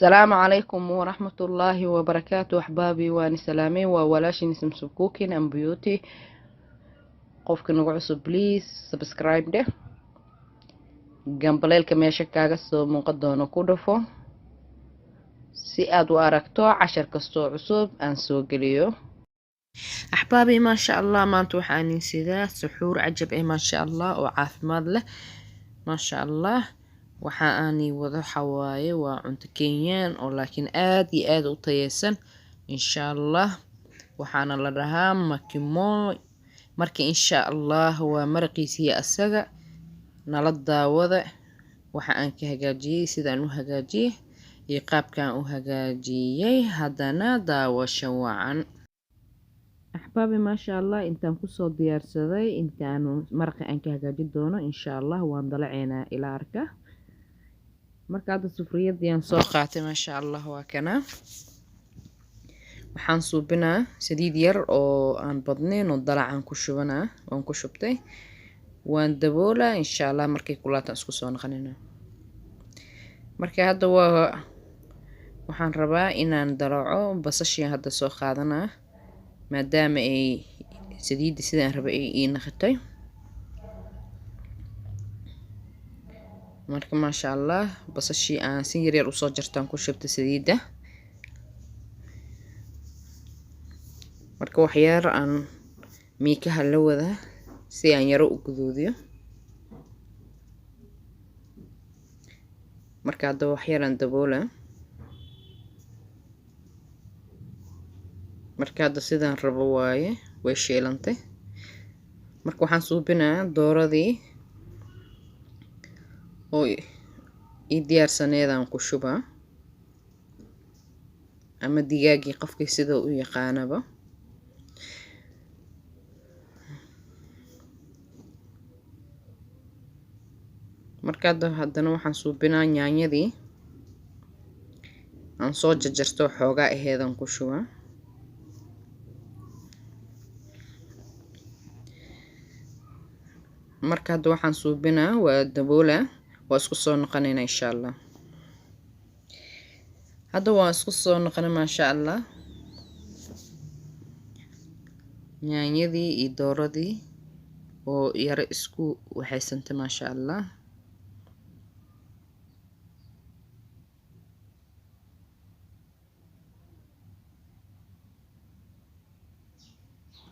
السلام عليكم ورحمة الله وبركاته أحبابي وأنا سلامي وولاشي نسم سبكوكين أم بيوتي قفك نقعسو بليز سبسكرايب ده جنبليل كميشا كاغسو مقدونو كودفو si aad u aragto cashar kastoo cusub aan soo geliyo axbaabi maasha allah maanta waxaan sidaa suxuur cajab maasha allah oo caafimaad leh maasha allah waxa aan wada xawaaye waa cunto Kenyaan oo laakiin aad iyo aad u tayeysan insha allah waxaana la dhahaa makimo marka insha allah waa marqiisiya asaga nala daawada waxa aan ka hagaajiyay sidaan u hagaajiyay iyo qaabkaan u hagaajiyay haddana daawasho wacan axbaabi maasha allah intaan kusoo diyaarsaday intaan marqa aan ka hagaajin doono insha allah waan dalaceynaa ilaa arka marka hadda sufriyadiyaan soo qaatay maasha allah waa kana waxaan suubinaa saliid yar oo aan badnayn oo dalacaan ku shubanaa waan ku shubtay waan daboolaa insha allah markay kulaataan isku soo noqonayna marka hadda waxaan rabaa inaan dalaco basashiin hadda soo qaadanaa maadaama ay saliidda sidaan rabay ay ii naqatay marka maasha allah basashii aan si yar u soo jartaan ku shubtay saliidda marka wax yar aan miikaha la wada si aan yaro u guduudiyo marka hadda wax yar aan daboola marka hadda sidaan rabo waaye way shiilantay marka waxaan suubinaa dooradii oo ii diyaarsaneedaan ku shubaa ama digaagii qofkii sida u yaqaanaba marka haddana waxaan suubinaa yaanyadii aan soo jarjarto xoogaa aheedan ku shubaa marka hadda waxaan suubinaa waa daboola waa isku soo noqonaynaa insha allah hadda waan isku soo noqonay maasha allah yaanyadii iyo dooradii oo yara isku waxaysantay maasha allah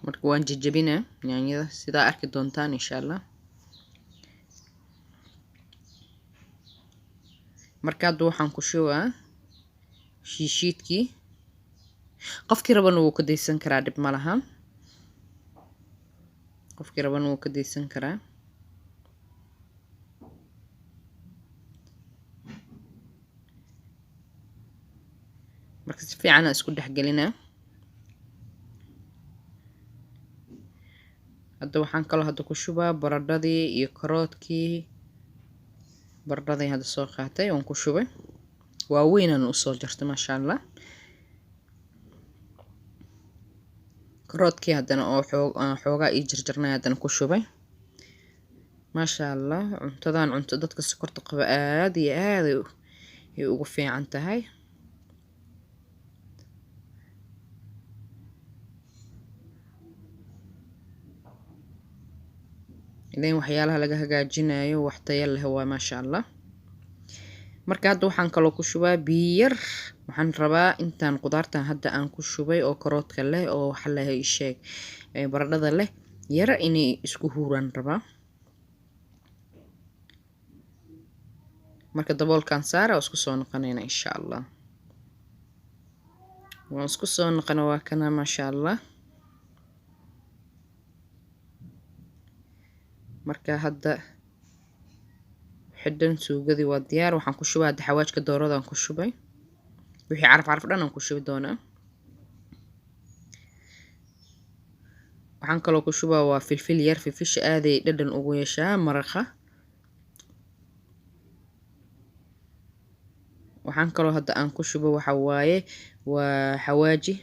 marka waan jajabinaa yaanyada sidaa arki doontaan insha allah marka hadda waxaan ku shubaa shiishiidkii qofkii rabana wuu ka daysan karaa dhib ma laha qofkii rabana wuu ka daysan karaa marka si fiican aan isku dhexgelinaa hadda waxaan kaloo hadda ku shubaa baradhadii iyo karoodkii baradhadii hadda soo qaatay oon ku shubay waaweynaan u soo jartay maasha allah karoodkii haddana oo xoogaa ii jarjarnay haddana ku shubay maasha allah cuntadan cunto dadka sokorta qaba aad iyo aad ay ugu fiican tahay ileen waxyaalaha laga hagaajinayo wax tayo leh waa maasha allah marka hadda waxaan kaloo ku shubaa biyo yar waxaan rabaa intaan qudaartan hadda aan ku shubay oo karoodka leh oo waxa la sheeg baradhada leh yara inay isku huuraan rabaa marka daboolkan saara oo isku soo noqonayna insha allah waan isku soo noqona waa kana maasha allah marka hadda xidhan suugadii waa diyaar waxaan ku shubaa hadda xawaajka dooradaan ku shubay wixii caraf dhan aan ku shubi doonaa waxaan kaloo ku shubaa waa filfil yar filfisha aaday dhadhan ugu yeeshaa maraqa waxaan kaloo hadda aan ku shubo waxa waaye waa xawaaji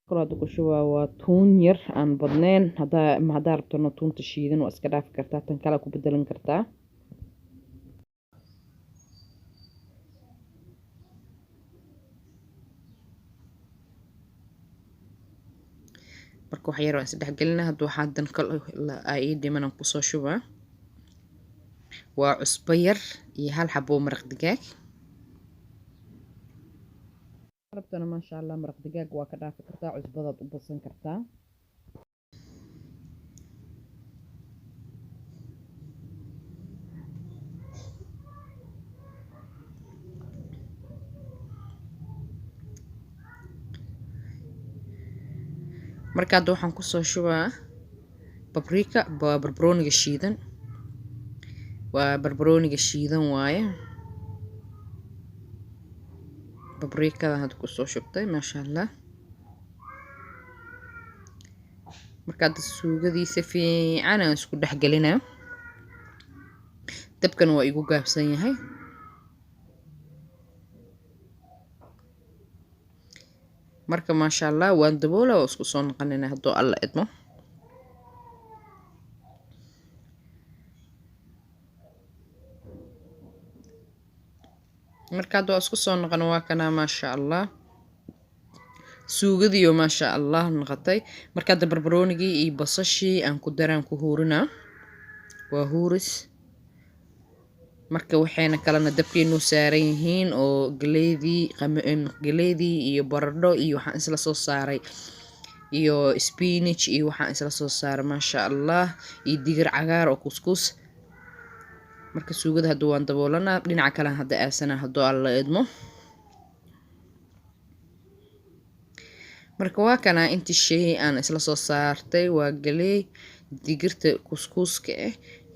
kala ku shubaa waa tuun yar aan badnayn hadaa rabtana tuunta shiidan waa iska dhaafi kartaa tan kale ku bedelan kartaa marka wax yar waa isdhex gelinaa hadda waxaa dan kale ay dhiman ku soo shubaa waa cusbo yar iyo hal xabo maraq digaag rabtana ma sha Allah maraq digaag waa ka dhaafi kartaa cusbadaad u badsan kartaa marka hadda waxaan ku soo shubaa paprika barbarooniga shiidan waa barbarooniga shiidan waaye paprikada hadda ku soo shubtay ma sha Allah marka hadda suugadiisa fiican aan isku dhex gelinaa dabkan waa igu gaabsan yahay marka ma sha Allah waan daboolaa oo isku soo noqonayna hadoo alla idmo marka hadda isku soo noqon waa kana ma sha Allah suugadiyo ma sha Allah noqotay marka hadda barbaroonigii iyo basashii aan ku daraan ku huurinaa waa huuris marka waxayna kalena dabkeenu saaran yihiin oo galeedii iyo baradho iyo waxaan isla soo saaray iyo spinach iyo waxaan isla soo saaray ma sha Allah iyo digir cagaar oo kuskus marka suugada hadda waan daboolanaa dhinaca kale hadda aasana hadoo alla idmo marka waa kana intii shay aan isla soo saartay waa galeey digirta kuskuska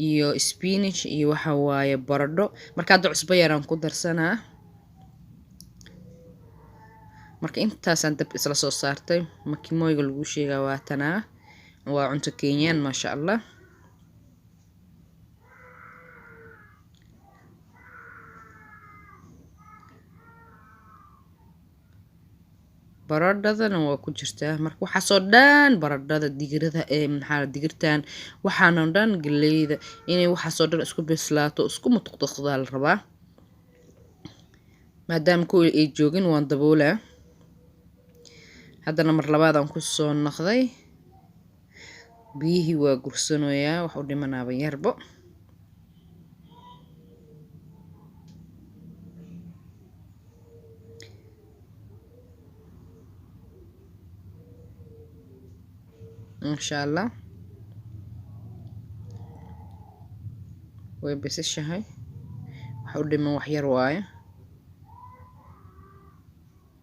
iyo spinach iyo waxa waaye baradho marka hadda cusbo yaraan ku darsanaa marka intaasaan dab isla soo saartay makimoyga lagu sheegaa waa tanaa waa cunto Kenyaan ma sha Allah baradhadana waa ku jirtaa marka waxa soo dhan baradhada digirada maxaa digirtan waxaana dhan galeeyda inay waxa soo dhan isku bislaato isku mutqdoqdaa la rabaa maadaama ku ay joogin waan daboolaa haddana mar labaad aan ku soo noqday biyihii waa gursanayaa wax u dhimanaaba yarbo إن شاء الله وبسشهاي حاول ما وحير وايا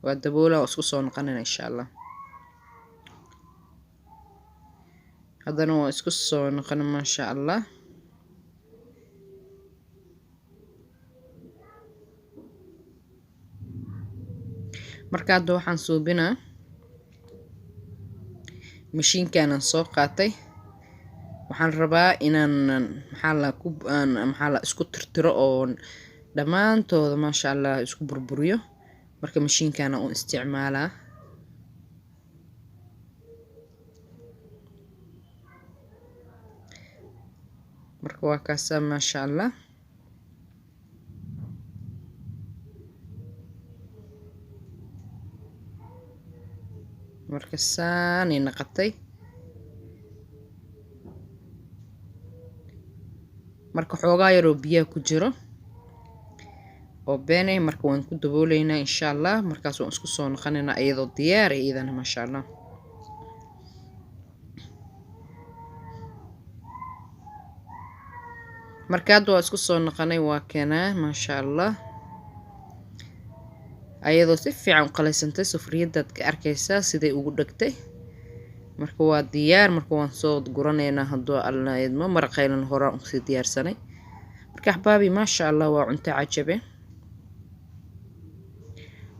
والدبولة واسكو نقنن إن شاء الله هذا نوع اسكو نقنن ما شاء الله مركات دو حنسوبنا mashiinkan aan soo qaatay waxaan rabaa inaan maxaa la isku tirtiro oo dhamaantooda ma sha Allah isku burburiyo marka mashiinkan aan isticmaalaa marka waa kaasa ma sha Allah marka saani naqatay marka xoogaa yar oo biyo ku jiro oo beenay marka waan ku dabooleynaa insha Allah markaas waan isku soo noqonaynaa iyadoo diyaar ah idana ma sha Allah marka hadda waa isku soo noqonay waa keenaa ma sha Allah ayadoo si fiican u qalaysantay sufriyadaad ka arkaysaa siday ugu dhagtay marka waa diyaar marka waan soo guranaynaa hadoo alla idmo maraqaylan hore aan si diyaarsanay marka ahbaabi ma sha Allah waa cunto cajabe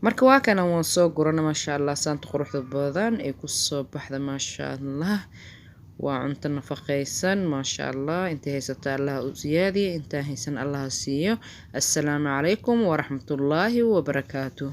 marka waa kana waan soo gurana ma sha Allah saanta quruxda badan ee ku soo baxda ma sha Allah waa cunto nafaqaysan ma sha Allah inta haysata Allah u ziyaadiyo inta haysan Allah siiyo assalaamu calaykum wa rahmatullaahi wa barakaatuh